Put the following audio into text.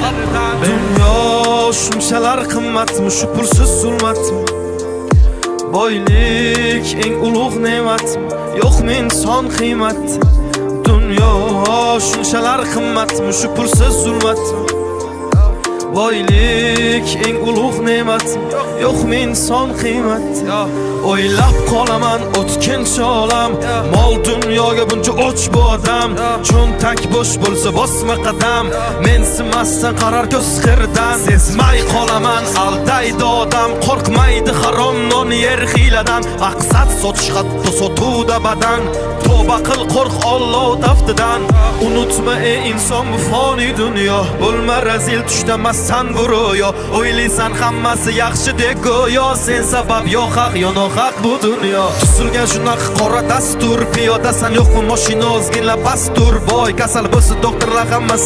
Dunyo shunchalar qimmatmi, shu pulsiz zulmatmi? Boylik eng ulug' ne'matmi, yo'qmi inson qiymati? Dunyo shunchalar qimmatmi, shu pulsiz zulmatmi? Boylik eng ulug' ne'matmi, yo'qmi inson qiymati? O'ylab qolaman o'tkinchi olam, mol dunyoga buncha och bu odam. Cho'ntak bo'sh bo'lsa bosma qadam, mensimasdan qarar ko'z qirdan. Sezmay qolaman aldaydi odam, qo'rqmaydi harom non yer hiyladan. Maqsad sotish hatto sotuvda badan, tavba qil qo'rq Alloh taftidan. Unutma ey inson bu foniy dunyo, bo'lma razil tushdamassan bu ro'yo. O'ylaysan hammasi yaxshi deb go'yo, sen sabab yo haq yo nohaq bu dunyo. Tuzilgan shunaqa qora dastur, piyodasan yo'qmi mashina ozgina bastur. Boy kasal bo'lsa doktorlar hammasi